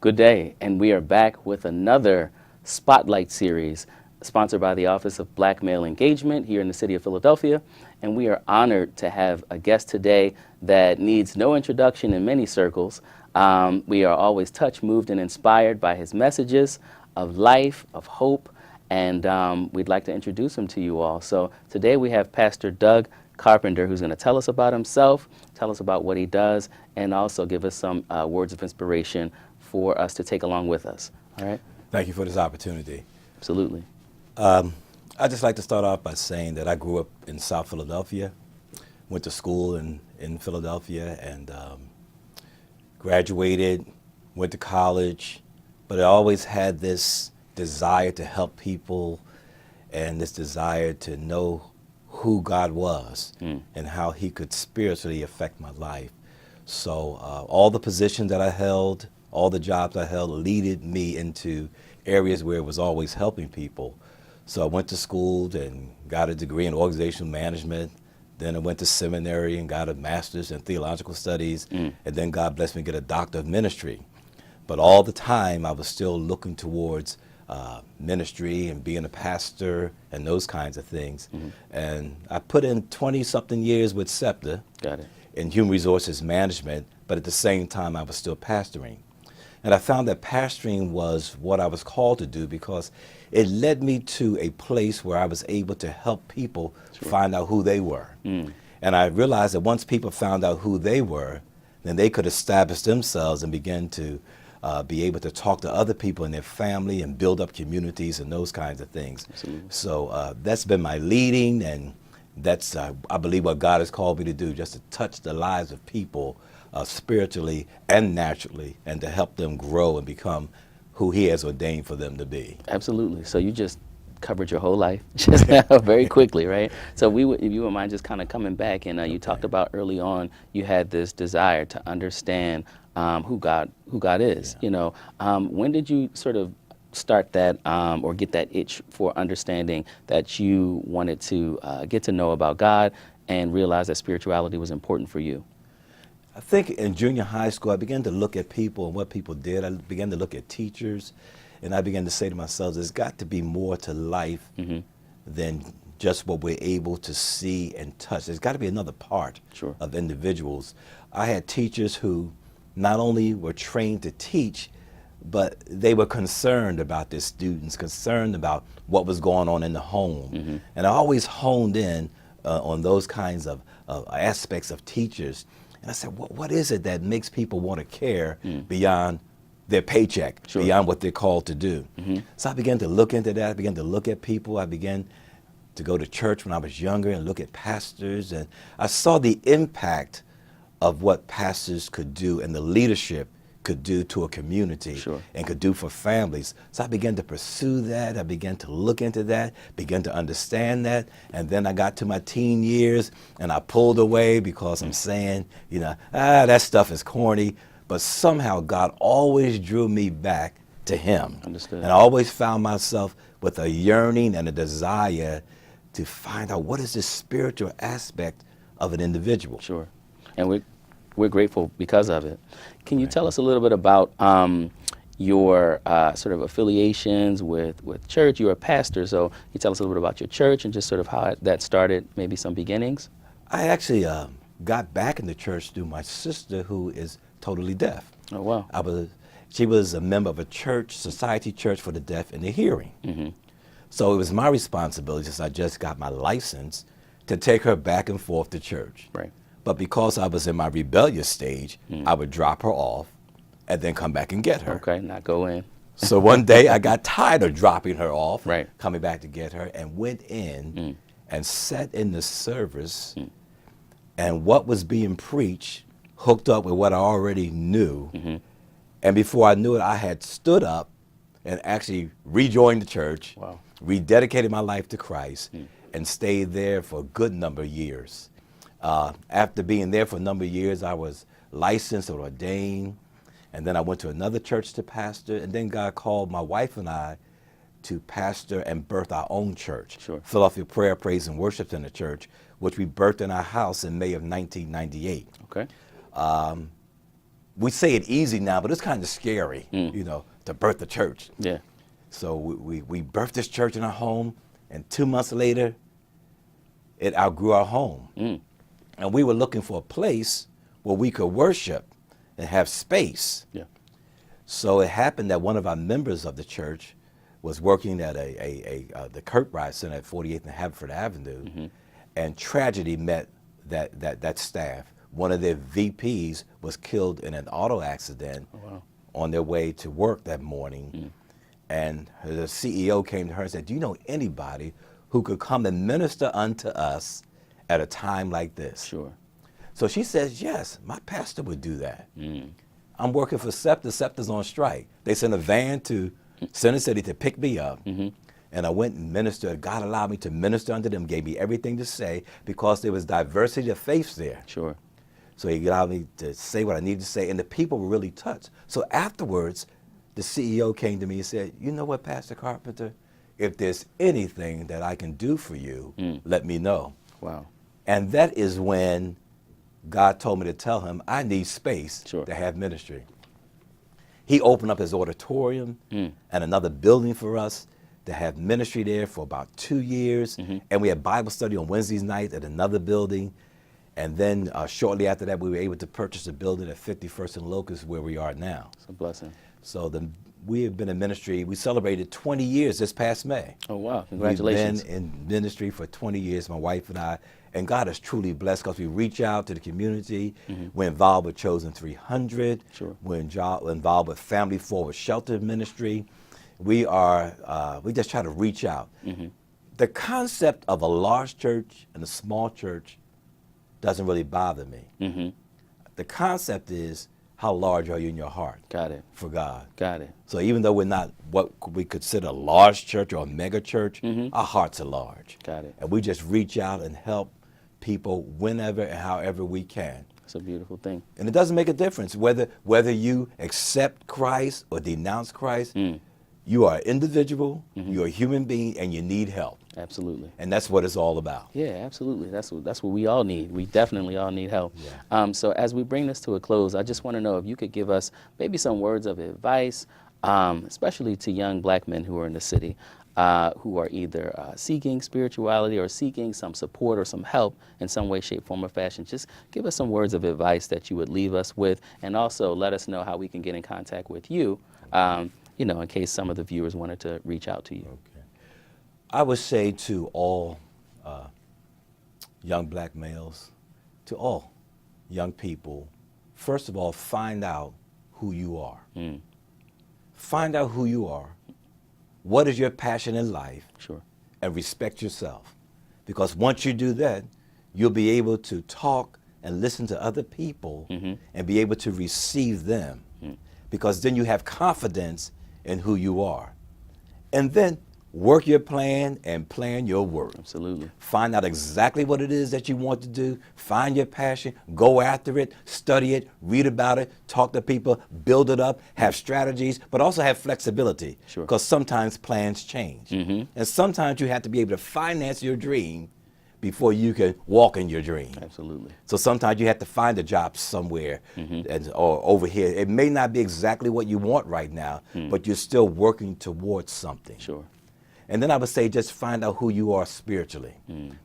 Good day, and we are back with another Spotlight series sponsored by the Office of Black Male Engagement here in the city of Philadelphia. And we are honored to have a guest today that needs no introduction in many circles. We are always touched, moved, and inspired by his messages of life, of hope, and we'd like to introduce him to you all. So today we have Pastor Doug Carpenter, who's going to tell us about himself, tell us about what he does, and also give us some words of inspiration for us to take along with us. All right? Thank you for this opportunity. Absolutely. I'd just like to start off by saying that I grew up in South Philadelphia, went to school in Philadelphia, and graduated, went to college, but I always had this desire to help people and this desire to know who God was and how he could spiritually affect my life. So all the positions that I held, all the jobs I held leaded me into areas where it was always helping people. So I went to school and got a degree in organizational management. Then I went to seminary and got a master's in theological studies. And then God blessed me to get a doctor of ministry. But all the time I was still looking towards ministry and being a pastor and those kinds of things. And I put in 20-something years with SEPTA in human resources management, but at the same time I was still pastoring. And I found that pastoring was what I was called to do because it led me to a place where I was able to help people find out who they were. And I realized that once people found out who they were, then they could establish themselves and begin to be able to talk to other people in their family and build up communities and those kinds of things. So that's been my leading, and that's, I believe, what God has called me to do, just to touch the lives of people spiritually and naturally, and to help them grow and become who he has ordained for them to be. Absolutely. So you just covered your whole life just now very quickly, right? So if you wouldn't mind just kind of coming back, and you talked about early on you had this desire to understand who God is. You know, when did you sort of start that or get that itch for understanding that you wanted to get to know about God and realize that spirituality was important for you? I think in junior high school, I began to look at people and what people did. I began to look at teachers, and I began to say to myself, there's got to be more to life than just what we're able to see and touch. There's got to be another part of individuals. I had teachers who not only were trained to teach, but they were concerned about their students, concerned about what was going on in the home. And I always honed in on those kinds of aspects of teachers. And I said, what is it that makes people want to care beyond their paycheck, beyond what they're called to do? So I began to look into that. I began to look at people. I began to go to church when I was younger and look at pastors. And I saw the impact of what pastors could do and the leadership could do to a community and could do for families. So I began to pursue that. I began to look into that, began to understand that. And then I got to my teen years and I pulled away because I'm saying, you know, that stuff is corny. But somehow God always drew me back to him. Understood. And I always found myself with a yearning and a desire to find out what is the spiritual aspect of an individual. And we're grateful because of it. Can you tell us a little bit about your sort of affiliations with church? You're a pastor, so can you tell us a little bit about your church and just sort of how that started, maybe some beginnings? I actually got back in the church through my sister, who is totally deaf. Oh, wow. She was a member of a church, Society Church for the Deaf and the Hearing. So it was my responsibility, since I just got my license, to take her back and forth to church. But because I was in my rebellious stage, I would drop her off and then come back and get her. Not go in. So one day I got tired of dropping her off, coming back to get her, and went in and sat in the service, and what was being preached hooked up with what I already knew. And before I knew it, I had stood up and actually rejoined the church, rededicated my life to Christ, and stayed there for a good number of years. After being there for a number of years, I was licensed or ordained, and then I went to another church to pastor, and then God called my wife and I to pastor and birth our own church, Philadelphia Prayer, Praise, and Worship Center Church, which we birthed in our house in May of 1998. we say it easy now, but it's kind of scary, you know, to birth a church. Yeah. So we birthed this church in our home, and 2 months later, it outgrew our home. And we were looking for a place where we could worship and have space. Yeah. So it happened that one of our members of the church was working at the Kirkbride Center at 48th and Haverford Avenue, and tragedy met that staff. One of their VPs was killed in an auto accident on their way to work that morning. And the CEO came to her and said, "Do you know anybody who could come and minister unto us at a time like this?" Sure. So she says, "Yes, my pastor would do that." I'm working for SEPTA. SEPTA's on strike. They sent a van to Center City to pick me up. And I went and ministered. God allowed me to minister unto them, gave me everything to say because there was diversity of faiths there. Sure. So he allowed me to say what I needed to say, and the people were really touched. So afterwards, the CEO came to me and said, "You know what, Pastor Carpenter? If there's anything that I can do for you, let me know." Wow. And that is when God told me to tell him I need space Sure. to have ministry. He opened up his auditorium and another building for us to have ministry there for about 2 years. And we had Bible study on Wednesdays nights at another building. And then shortly after that, we were able to purchase a building at 51st and Locust where we are now. It's a blessing. So we have been in ministry. We celebrated 20 years this past May. Oh, wow. Congratulations. We've been in ministry for 20 years, my wife and I. And God has truly blessed because we reach out to the community. We're involved with Chosen 300. Sure. We're involved with Family Forward Shelter Ministry. We just try to reach out. The concept of a large church and a small church doesn't really bother me. The concept is, how large are you in your heart? Got it. For God. Got it. So even though we're not what we consider a large church or a mega church, our hearts are large. Got it. And we just reach out and help people whenever and however we can. It's a beautiful thing. And it doesn't make a difference whether you accept Christ or denounce Christ. You are an individual, you're a human being, and you need help. Absolutely. And that's what it's all about. Yeah, absolutely. That's what we all need. We definitely all need help. Yeah. So as we bring this to a close, I just want to know if you could give us maybe some words of advice, especially to young black men who are in the city, who are either seeking spirituality or seeking some support or some help in some way, shape, form, or fashion. Just give us some words of advice that you would leave us with, and also let us know how we can get in contact with you, you know, in case some of the viewers wanted to reach out to you. Okay. I would say to all young black males, to all young people, first of all, find out who you are. Find out who you are. What is your passion in life? Sure. And respect yourself. Because once you do that, you'll be able to talk and listen to other people and be able to receive them. Because then you have confidence in who you are. And then work your plan and plan your work. Absolutely. Find out exactly what it is that you want to do. Find your passion. Go after it. Study it. Read about it. Talk to people. Build it up. Have strategies, but also have flexibility. Sure. Because sometimes plans change. And sometimes you have to be able to finance your dream before you can walk in your dream. Absolutely. So sometimes you have to find a job somewhere or over here. It may not be exactly what you want right now, but you're still working towards something. Sure. And then I would say just find out who you are spiritually,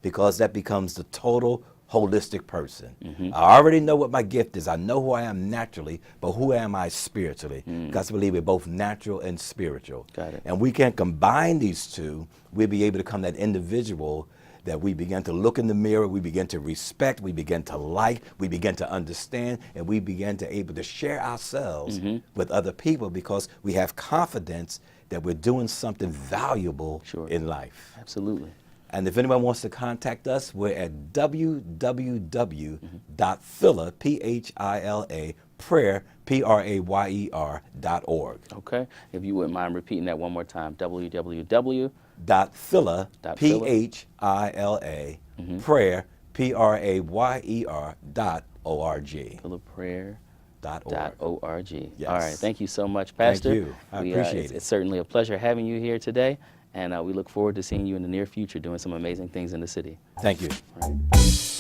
because that becomes the total holistic person. I already know what my gift is. I know who I am naturally, but who am I spiritually? Because I believe we're both natural and spiritual. Got it. And we can combine these two. We'll be able to become that individual that we begin to look in the mirror, we begin to respect, we begin to like, we begin to understand, and we begin to able to share ourselves with other people because we have confidence that we're doing something valuable in life. Absolutely. And if anyone wants to contact us, we're at www.phila, P-H-I-L-A, prayer, P-R-A-Y-E-R.org. Okay. If you wouldn't mind repeating that one more time, www. .phila, P-H-I-L-A, prayer, P-R-A-Y-E-R.org. philaprayer.org. Yes. All right. Thank you so much, Pastor. Thank you. I appreciate it. It's certainly a pleasure having you here today, and we look forward to seeing you in the near future doing some amazing things in the city. Thank you. All right.